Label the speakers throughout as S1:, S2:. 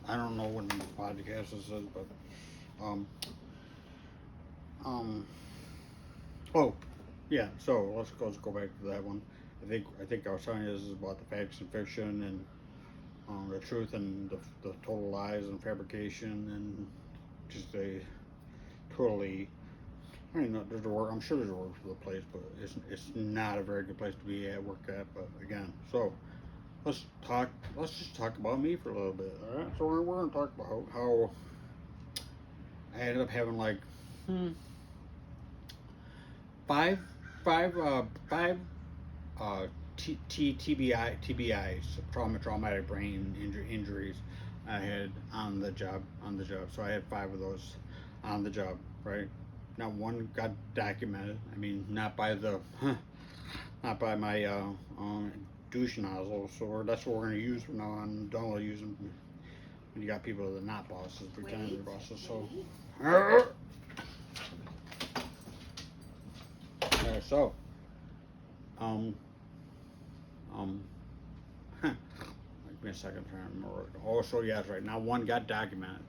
S1: I don't know when the podcast this is, but um, um, oh, yeah. So let's go back to that one. I think I was telling you this is about the facts and fiction and the truth and the total lies and fabrication and just a totally. I mean, there's a word. I'm sure there's a word for the place, but it's not a very good place to be at work at. But again, so let's talk. Let's just talk about me for a little bit. All right. So we're gonna talk about how I ended up having like hmm, five five TBIs, traumatic brain injuries I had on the job. So I had five of those on the job, right? Not one got documented. I mean, not by the, not by my douche nozzle. So that's what we're gonna use from now on. Don't want to use them when you got people that are not bosses, pretending they're bosses. So, so, um, um, give me a second trying to remember. Oh, so yeah, that's right. Now one got documented.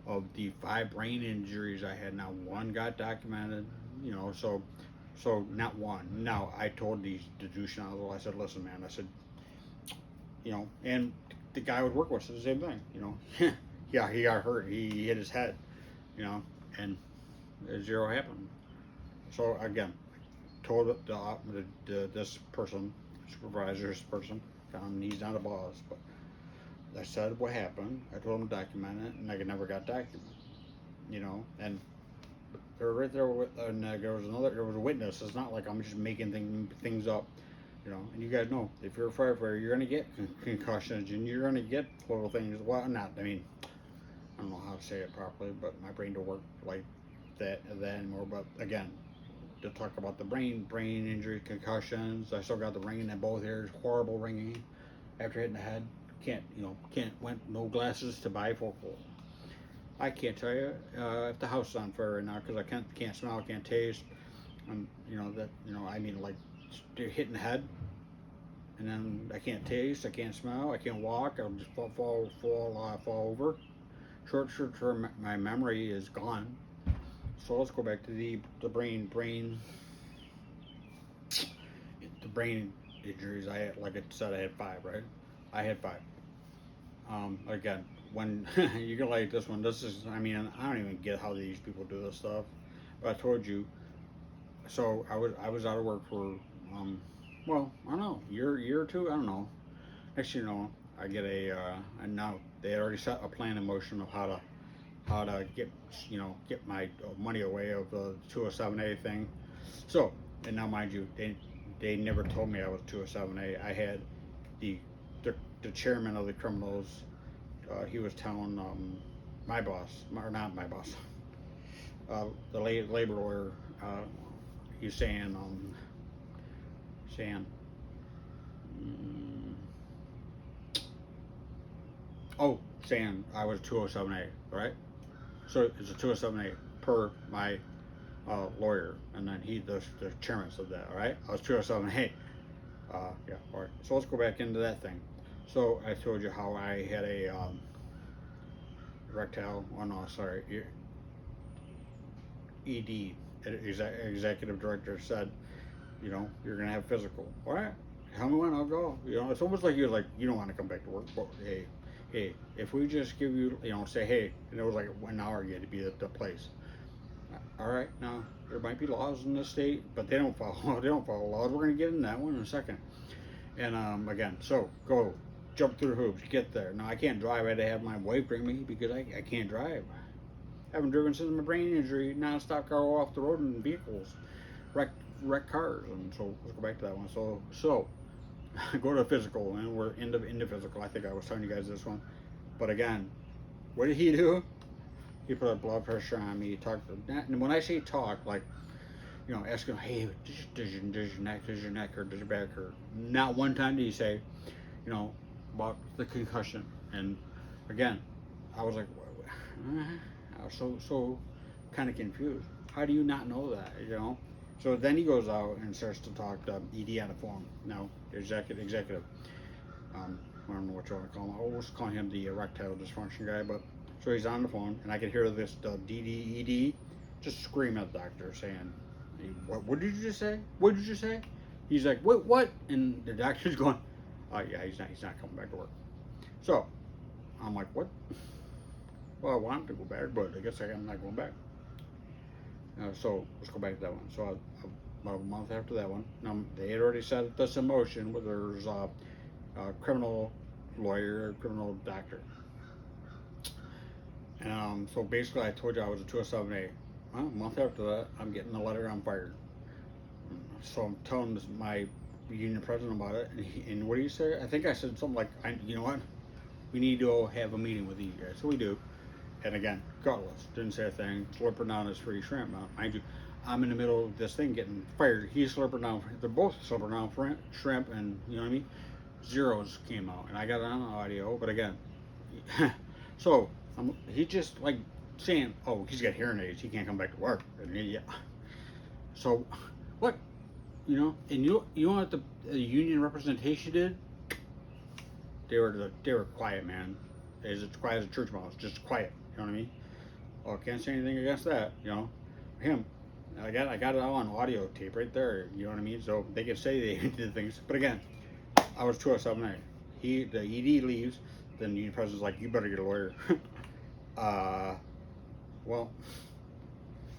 S1: Of the five brain injuries I had, not one got documented. You know, so not one. Now I told the douche nozzle. I said, listen, man. I said, and the guy I would work with said the same thing. Yeah, he got hurt. He hit his head. You know, and zero happened. So again, told this person, supervisor, this person, he's not a boss, but I said what happened. I told him to document it, and I never got documented. And they were right there, and there was a witness. It's not like I'm just making things up. And you guys know if you're a firefighter, you're gonna get concussions, and you're gonna get little things. Well, not. I mean, I don't know how to say it properly, but my brain don't work like that anymore. But again, to talk about the brain injury, concussions. I still got the ringing in both ears, horrible ringing after hitting the head. Went no glasses to bifocal. I can't tell you if the house is on fire right now because I can't smell, can't taste. I mean, like hitting the head, and then I can't taste, I can't smell, I can't walk. I'll just fall over. Short term, my memory is gone. So let's go back to the brain injuries. I had, like I said, I had five, right? I had five. Again, when you get like this one, I mean, I don't even get how these people do this stuff. But I told you, so I was out of work for, well, I don't know, year or two, I don't know. Next, I get and now they had already set a plan in motion of how to get my money away of the 207A thing. So, and now mind you, they never told me I was 207A. I had the the chairman of the criminals. He was telling my boss, or not my boss, the labor lawyer. He was saying, saying, mm, saying I was 207A, right? So it's a 207A per my lawyer, and then the chairman said that. All right, I was 207A. Yeah, all right. So let's go back into that thing. So I told you how I had a erectile. Oh no, sorry, ED. Executive director said, you're gonna have physical. All right, tell me when, I'll go. It's almost like you're like you don't want to come back to work, but hey, if we just give you, say hey, and it was like 1 hour you had to be at the place. All right, now there might be laws in the state, but they don't follow. They don't follow laws. We're gonna get in that one in a second. And again, so go jump through the hoops, get there. Now I can't drive. I had to have my wife bring me because I can't drive. I haven't driven since my brain injury. Non-stop car off the road in vehicles, wreck cars, and so let's go back to that one. So go to physical, and we're into physical. I think I was telling you guys this one, but again, what did he do? He put a blood pressure on me. He talked, and when I say talk, like, ask him, hey, does your neck hurt, does your back hurt? Not one time did he say, about the concussion. And again, I was like, I was so kind of confused. How do you not know that? So then he goes out and starts to talk to ED on the phone. Now, executive. I don't know what you want to call him. I was calling him the erectile dysfunction guy, but so he's on the phone, and I could hear this DDED just scream at the doctor saying, hey, what did you just say? What did you just say? He's like, what? And the doctor's going, oh yeah, he's not coming back to work. So I'm like, what? Well, I want to go back, but I guess I'm not going back. So let's go back to that one. So about a month after that one, they had already set this in motion where there's a criminal lawyer, criminal doctor. So basically, I told you I was a 207A. Well, a month after that, I'm getting a letter, I'm fired. So I'm telling my union president about it, and what do you say? I think I said something like, you know what? We need to have a meeting with these guys. So we do. And again, gutless, didn't say a thing, slurping down his free shrimp. Now, mind you, I'm in the middle of this thing getting fired. He's slurping down, they're both slurping down shrimp, and you know what I mean? Zeros came out, and I got it on audio, but again, so he just like saying, oh, he's got hearing aids, he can't come back to work. And yeah. So, what? You know, and you know what the union representation did? They were quiet, man. As quiet as a church mouse, just quiet. You know what I mean? Oh, can't say anything against that. You know, him. I got it all on audio tape right there. You know what I mean? So they can say they did things, but again, I was 207A. The ED leaves, then the union president's like, you better get a lawyer. Well,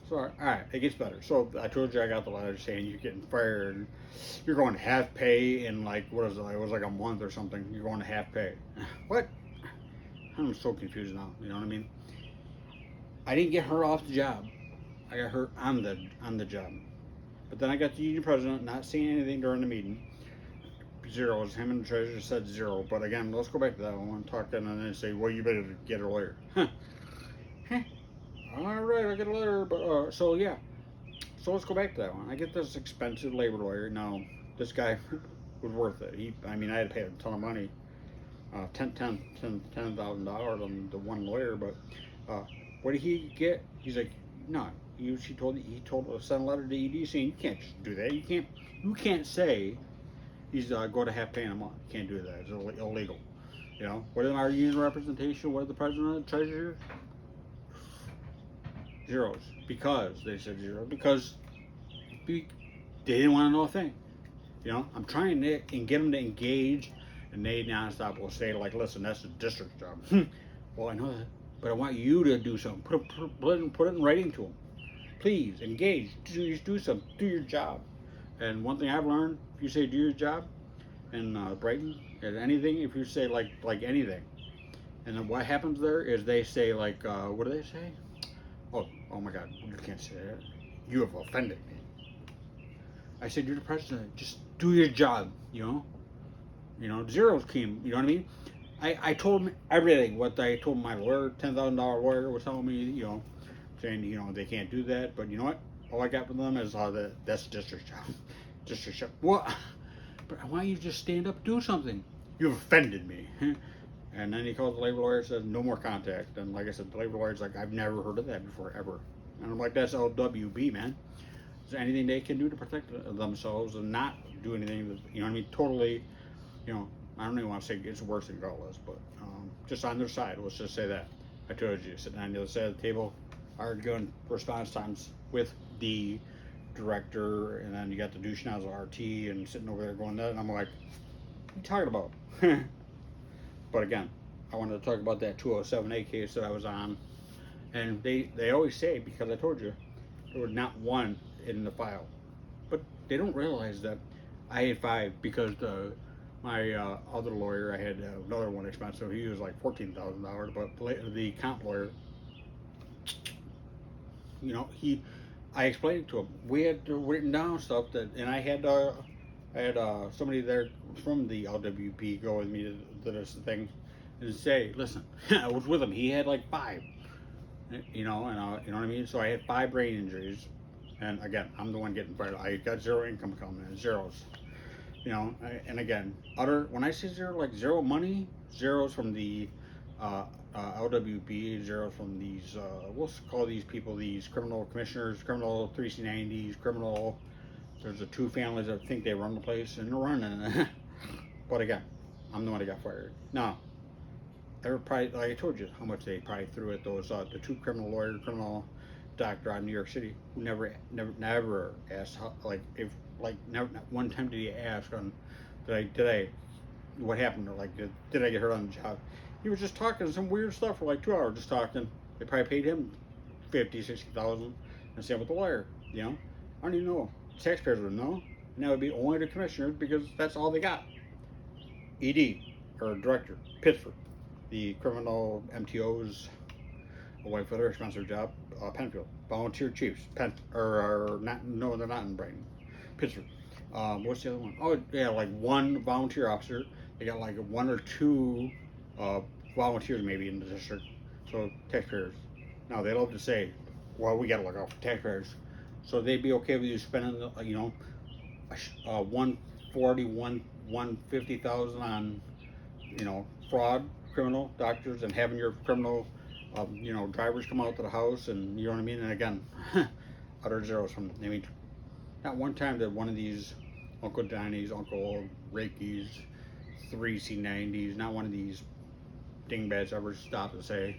S1: so all right, it gets better. So I told you I got the letter saying you're getting fired. You're going to half pay in like what is it? It was like a month or something. You're going to half pay. What? I'm so confused now. You know what I mean? I didn't get her off the job. I got her on the job. But then I got the union president not saying anything during the meeting. Zeros. Him and the treasurer said zero. But again, let's go back to that one. Talk and then say, well, you better get a lawyer. All right, I get a lawyer. But so yeah. So let's go back to that one. I get this expensive labor lawyer. Now this guy was worth it. I had to pay a ton of money. $10,000 on the one lawyer, but what did he get? He's like, no. He told us send a letter to ED saying you can't just do that. You can't say he's go to half pay in a month. You can't do that. It's illegal. You know, what is our union representation? What is the president and treasurer? Zeros. Because they said zero. Because they didn't want to know a thing. You know, I'm trying to get them to engage. And they nonstop will say, like, listen, that's the district's job. Well, I know that, but I want you to do something. Put it in writing to them. Please, engage. Just do something. Do your job. And one thing I've learned, if you say do your job in Brighton, at anything, if you say, like anything, and then what happens there is they say, like, what do they say? Oh my God, you can't say that. You have offended me. I said, you're the president. Just do your job, you know? You know, zeros came, you know what I mean? I told him everything, what I told my lawyer, $10,000 lawyer was telling me, you know, saying, you know, they can't do that, but you know what? All I got from them is that's district job. District job. What? But I want you to just stand up and do something. You've offended me. And then he calls the labor lawyer and says, no more contact. And like I said, the labor lawyer's like, I've never heard of that before, ever. And I'm like, that's LWB, man. Is there anything they can do to protect themselves and not do anything that, you know what I mean? Totally. You know, I don't even want to say it's worse than gutless, but just on their side, let's just say that. I told you, sitting on the other side of the table, arguing response times with the director, and then you got the douche nozzle RT and sitting over there going that, and I'm like, what are you talking about? But again, I wanted to talk about that 207A case that I was on, and they always say, because I told you, there was not one in the file, but they don't realize that I had 5 because my other lawyer, I had another one expensive. He was like $14,000, but the comp lawyer, you know, I explained it to him. We had written down stuff and I had somebody there from the LWP go with me to this thing and say, listen, I was with him. He had like 5, you know, and you know what I mean. So I had 5 brain injuries, and again, I'm the one getting fired. I got 0 income coming in, zeros. You know, and again, when I say zero, like zero money, zeros from the LWP, zeros from these, we'll call these people these criminal commissioners, criminal 3C90s, criminal, there's the 2 families that think they run the place, and they're running. But again, I'm the one that got fired. Now, they were probably, like I told you, how much they probably threw at those the two criminal doctor out in New York City who never asked how, like if like never not one time did he ask on did I what happened or like did I get hurt on the job? He was just talking some weird stuff for like 2 hours, just talking. They probably paid him 50, 60,000, and same with the lawyer. You know, I don't even know. Taxpayers would know, and that would be only the commissioners because that's all they got. ED or director, Pittsburgh, the criminal MTOs away for their expensive job, Penfield. Volunteer chiefs, or not? No, they're not in Brighton, Pittsburgh. What's the other one? Oh, yeah, like one volunteer officer. They got like one or two uh, volunteers maybe in the district. So taxpayers. Now they love to say, "Well, we got to look out for taxpayers." So they'd be okay with you spending, 140, 150,000 on, fraud, criminal doctors, and having your criminal, drivers come out to the house, and you know what I mean. And again, utter zeros from. I mean, not one time did one of these Uncle Donnies, Uncle Reiki's, 3C90s, not one of these dingbats ever stopped to say,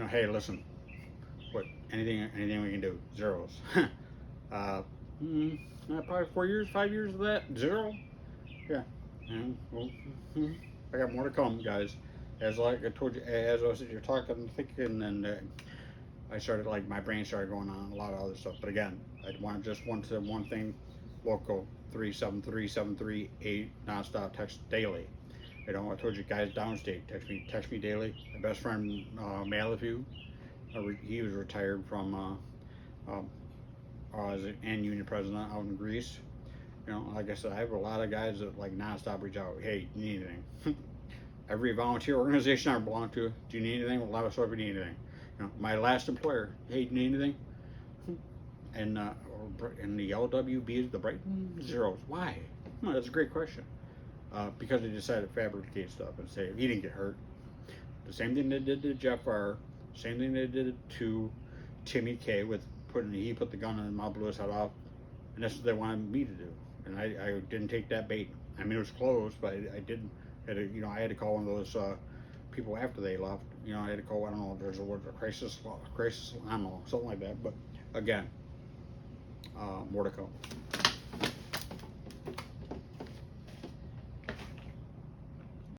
S1: hey, listen, what anything we can do, zeros. Probably 4 years, 5 years of that, zero. Yeah. Well, I got more to come, guys. As like I told you, as I was you're talking, thinking, and I started my brain started going on a lot of other stuff. But again, I just want to one thing, local 373-738 nonstop text daily. I told you guys downstate text me daily. My best friend Malaview, he was retired from as an union president out in Greece. Like I said, I have a lot of guys that nonstop reach out. Hey, you need anything? Every volunteer organization I belong to, do you need anything? Well, let us know if you need anything. My last employer, hey, do you need anything? And the LWB, the Brighton zeros. Why? That's a great question. Because they decided to fabricate stuff and say he didn't get hurt. The same thing they did to Jeff R. Same thing they did to Timmy K with he put the gun on Mount Lewis head off, and that's what they wanted me to do. And I didn't take that bait. I mean, it was close, but I didn't. I had to call one of those people after they left. I had to call. I don't know. There's a word for crisis. I don't know, something like that. But again, more to come.